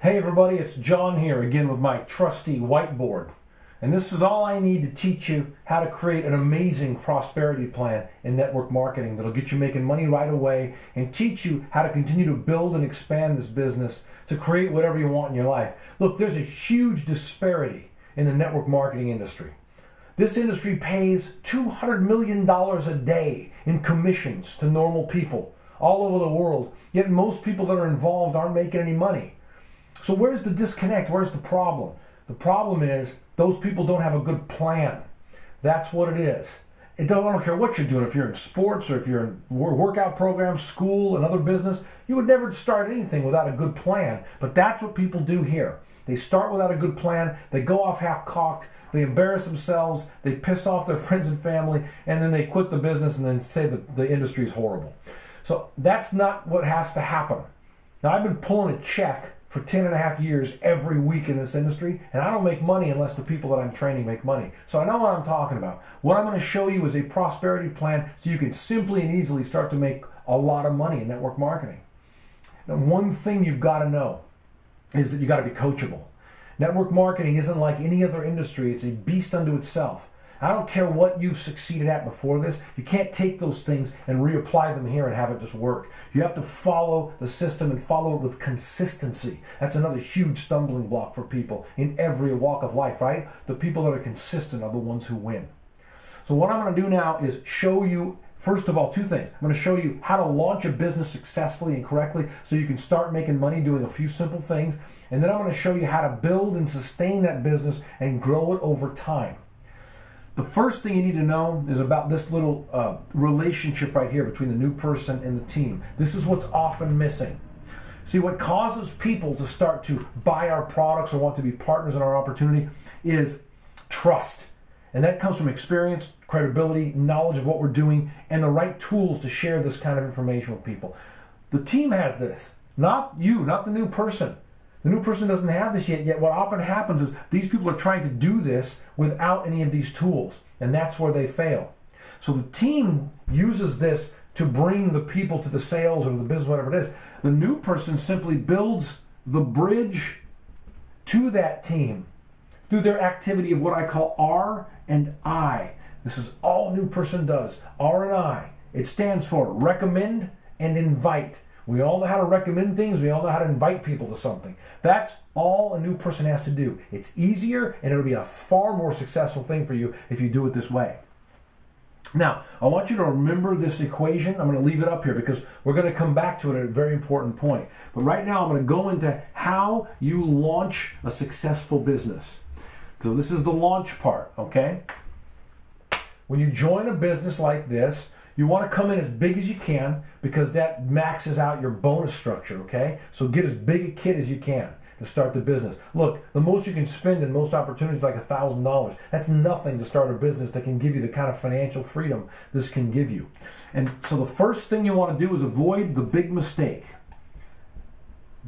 Hey everybody, it's John here again with my trusty whiteboard. And this is all I need to teach you how to create an amazing prosperity plan in network marketing that'll get you making money right away and teach you how to continue to build and expand this business to create whatever you want in your life. Look, there's a huge disparity in the network marketing industry. This industry pays $200 million a day in commissions to normal people all over the world, yet most people that are involved aren't making any money. So where's the disconnect? Where's the problem? The problem is those people don't have a good plan. That's what it is. I don't care what you're doing. If you're in sports or if you're in workout programs, school, another business, you would never start anything without a good plan. But that's what people do here. They start without a good plan. They go off half-cocked. They embarrass themselves. They piss off their friends and family. And then they quit the business and then say that the industry is horrible. So that's not what has to happen. Now, I've been pulling a check for 10 and a half years every week in this industry, and I don't make money unless the people that I'm training make money. So I know what I'm talking about. What I'm going to show you is a prosperity plan so you can simply and easily start to make a lot of money in network marketing. Now, one thing you've got to know is that you've got to be coachable. Network marketing isn't like any other industry. It's a beast unto itself. I don't care what you've succeeded at before this. You can't take those things and reapply them here and have it just work. You have to follow the system and follow it with consistency. That's another huge stumbling block for people in every walk of life, right? The people that are consistent are the ones who win. So what I'm going to do now is show you, first of all, two things. I'm going to show you how to launch a business successfully and correctly so you can start making money doing a few simple things. And then I'm going to show you how to build and sustain that business and grow it over time. The first thing you need to know is about this little relationship right here between the new person and the team. This is what's often missing. See, what causes people to start to buy our products or want to be partners in our opportunity is trust. And that comes from experience, credibility, knowledge of what we're doing, and the right tools to share this kind of information with people. The team has this, not you, not the new person. The new person doesn't have this yet what often happens is these people are trying to do this without any of these tools, and that's where they fail. So the team uses this to bring the people to the sales or the business, whatever it is. The new person simply builds the bridge to that team through their activity of what I call R and I. This is all a new person does, R and I. It stands for recommend and invite. We all know how to recommend things. We all know how to invite people to something. That's all a new person has to do. It's easier, and it'll be a far more successful thing for you if you do it this way. Now, I want you to remember this equation. I'm going to leave it up here because we're going to come back to it at a very important point. But right now, I'm going to go into how you launch a successful business. So this is the launch part, okay? When you join a business like this, you want to come in as big as you can because that maxes out your bonus structure, okay? So get as big a kit as you can to start the business. Look, the most you can spend in most opportunities is like $1,000. That's nothing to start a business that can give you the kind of financial freedom this can give you. And so the first thing you want to do is avoid the big mistake.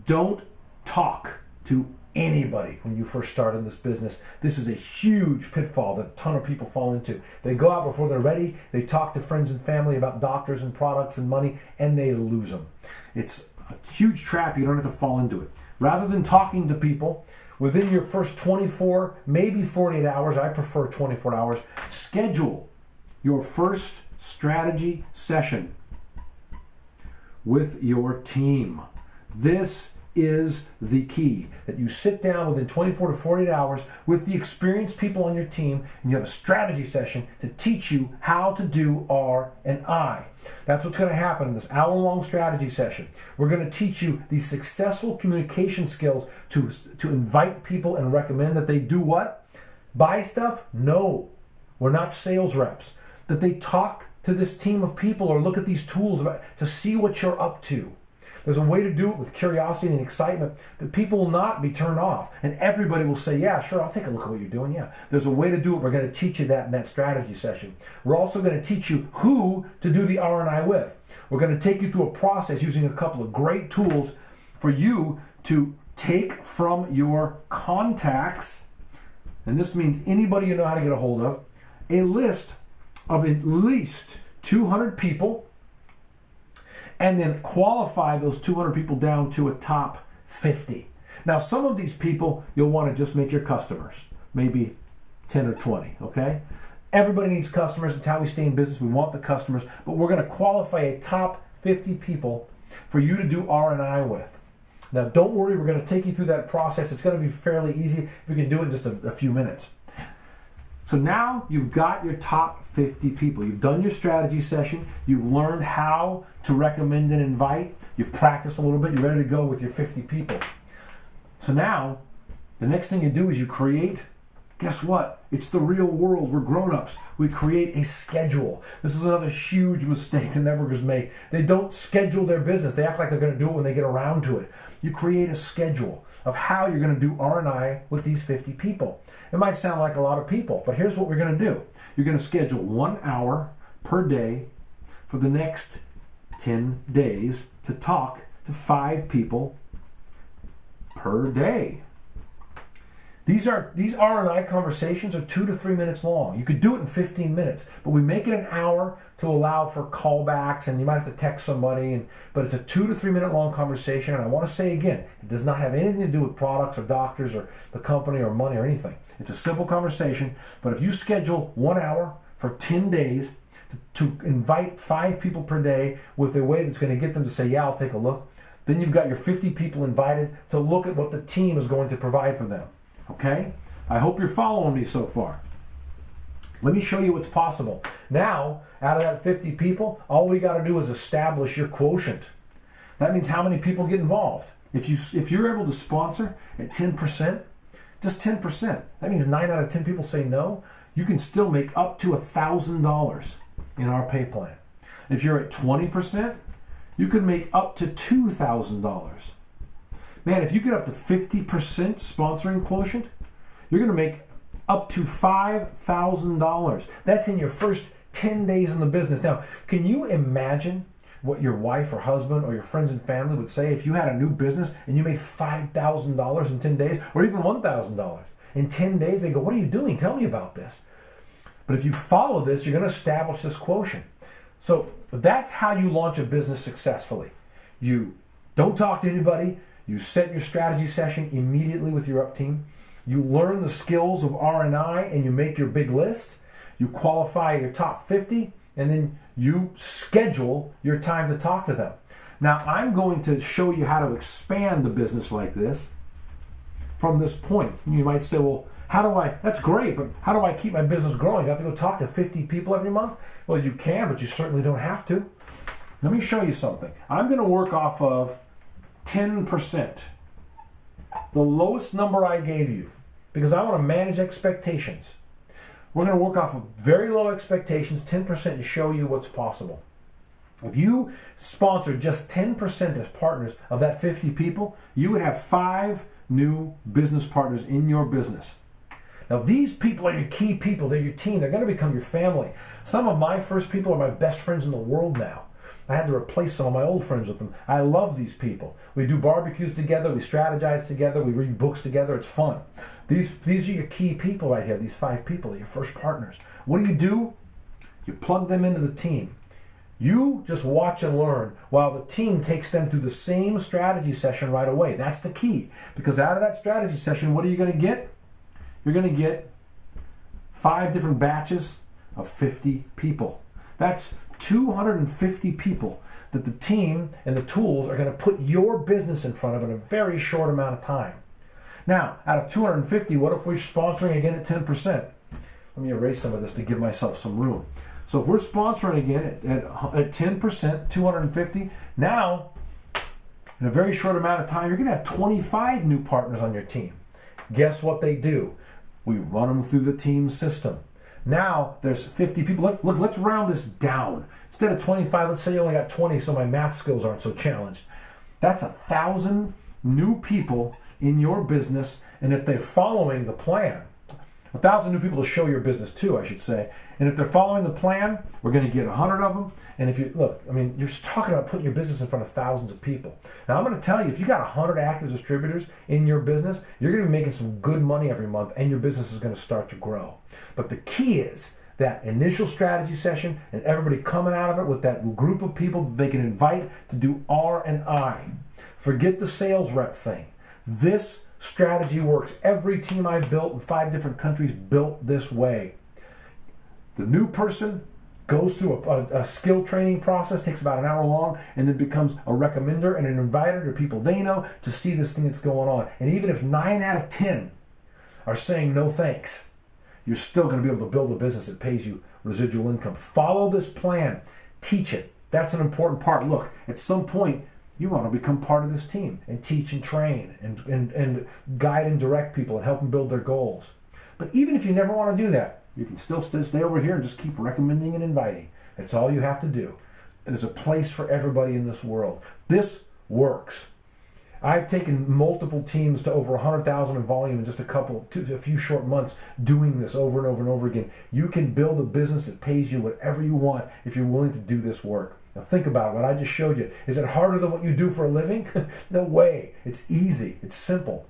Don't talk to anybody when you first start in this business. This is a huge pitfall that a ton of people fall into. They go out before they're ready, they talk to friends and family about doctors and products and money, and they lose them. It's a huge trap. You don't have to fall into it. Rather than talking to people, within your first 24, maybe 48 hours, I prefer 24 hours, schedule your first strategy session with your team. This is the key, that you sit down within 24 to 48 hours with the experienced people on your team and you have a strategy session to teach you how to do R and I. That's what's going to happen in this hour-long strategy session. We're going to teach you these successful communication skills to invite people and recommend that they do what? Buy stuff? No. We're not sales reps. That they talk to this team of people or look at these tools to see what you're up to. There's a way to do it with curiosity and excitement that people will not be turned off. And everybody will say, yeah, sure, I'll take a look at what you're doing. Yeah, there's a way to do it. We're going to teach you that in that strategy session. We're also going to teach you who to do the R&I with. We're going to take you through a process using a couple of great tools for you to take from your contacts, and this means anybody you know how to get a hold of, a list of at least 200 people, and then qualify those 200 people down to a top 50. Now, some of these people you'll want to just make your customers, maybe 10 or 20, okay? Everybody needs customers. It's how we stay in business. We want the customers, but we're going to qualify a top 50 people for you to do R&I with. Now, don't worry, we're going to take you through that process. It's going to be fairly easy. We can do it in just a few minutes. So now you've got your top 50 people. You've done your strategy session. You've learned how to recommend and invite. You've practiced a little bit. You're ready to go with your 50 people. So now, the next thing you do is you create, guess what? It's the real world. We're grown-ups. We create a schedule. This is another huge mistake the networkers make. They don't schedule their business. They act like they're going to do it when they get around to it. You create a schedule of how you're going to do R&I with these 50 people. It might sound like a lot of people, but here's what we're going to do. You're going to schedule 1 hour per day for the next 10 days to talk to 5 people per day. These R&I conversations are 2 to 3 minutes long. You could do it in 15 minutes, but we make it an hour to allow for callbacks, and you might have to text somebody, but it's a 2 to 3 minute long conversation. And I want to say again, it does not have anything to do with products or doctors or the company or money or anything. It's a simple conversation, but if you schedule 1 hour for 10 days to invite 5 people per day with a way that's going to get them to say, yeah, I'll take a look, then you've got your 50 people invited to look at what the team is going to provide for them. Okay? I hope you're following me so far. Let me show you what's possible. Now, out of that 50 people, all we got to do is establish your quotient. That means how many people get involved. If you're able to sponsor at 10%, just 10%, that means 9 out of 10 people say no, you can still make up to $1,000 in our pay plan. If you're at 20%, you can make up to $2,000. Man, if you get up to 50% sponsoring quotient, you're going to make up to $5,000. That's in your first 10 days in the business. Now, can you imagine what your wife or husband or your friends and family would say if you had a new business and you made $5,000 in 10 days, or even $1,000? In 10 days, they go, what are you doing? Tell me about this. But if you follow this, you're going to establish this quotient. So that's how you launch a business successfully. You don't talk to anybody. You set your strategy session immediately with your up team. You learn the skills of R&I and you make your big list. You qualify your top 50 and then you schedule your time to talk to them. Now, I'm going to show you how to expand the business like this from this point. You might say, well, that's great, but how do I keep my business growing? I have to go talk to 50 people every month? Well, you can, but you certainly don't have to. Let me show you something. I'm going to work off of 10%. The lowest number I gave you, because I want to manage expectations. We're going to work off of very low expectations, 10%, to show you what's possible. If you sponsor just 10% as partners of that 50 people, you would have 5 new business partners in your business. Now, these people are your key people. They're your team. They're going to become your family. Some of my first people are my best friends in the world now. I had to replace some of my old friends with them. I love these people. We do barbecues together. We strategize together. We read books together. It's fun. These are your key people right here. These 5 people are your first partners. What do? You plug them into the team. You just watch and learn while the team takes them through the same strategy session right away. That's the key. Because out of that strategy session, what are you going to get? You're going to get 5 different batches of 50 people. That's 250 people that the team and the tools are going to put your business in front of in a very short amount of time. Now, out of 250, what if we're sponsoring again at 10%? Let me erase some of this to give myself some room. So if we're sponsoring again at 10%, 250, now, in a very short amount of time, you're going to have 25 new partners on your team. Guess what they do? We run them through the team system. Now there's 50 people. Let's round this down. Instead of 25, let's say you only got 20, so my math skills aren't so challenged. That's 1,000 new people in your business, and if they're following the plan, 1,000 new people to show your business to, I should say. And if they're following the plan, we're going to get 100 of them. And if you look, you're just talking about putting your business in front of thousands of people. Now, I'm going to tell you, if you got 100 active distributors in your business, you're going to be making some good money every month, and your business is going to start to grow. But the key is that initial strategy session and everybody coming out of it with that group of people that they can invite to do R&I. Forget the sales rep thing. This strategy works. Every team I've built in 5 different countries built this way. The new person goes through a skill training process, takes about an hour long, and then becomes a recommender and an inviter to people they know to see this thing that's going on. And even if 9 out of 10 are saying no thanks, you're still going to be able to build a business that pays you residual income. Follow this plan. Teach it. That's an important part. Look, at some point, you want to become part of this team and teach and train and guide and direct people and help them build their goals. But even if you never want to do that, you can still stay over here and just keep recommending and inviting. That's all you have to do. There's a place for everybody in this world. This works. I've taken multiple teams to over 100,000 in volume in just a few short months doing this over and over and over again. You can build a business that pays you whatever you want if you're willing to do this work. Now think about it. What I just showed you. Is it harder than what you do for a living? No way. It's easy. It's simple.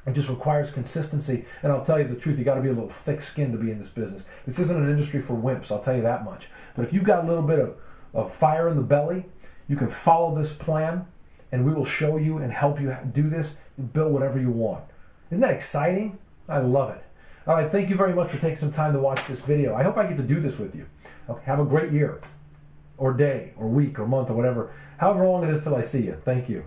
It just requires consistency. And I'll tell you the truth, you got to be a little thick-skinned to be in this business. This isn't an industry for wimps, I'll tell you that much. But if you've got a little bit of fire in the belly, you can follow this plan, and we will show you and help you do this and build whatever you want. Isn't that exciting? I love it. All right, thank you very much for taking some time to watch this video. I hope I get to do this with you. Okay, have a great year, or day, or week, or month, or whatever. However long it is till I see you. Thank you.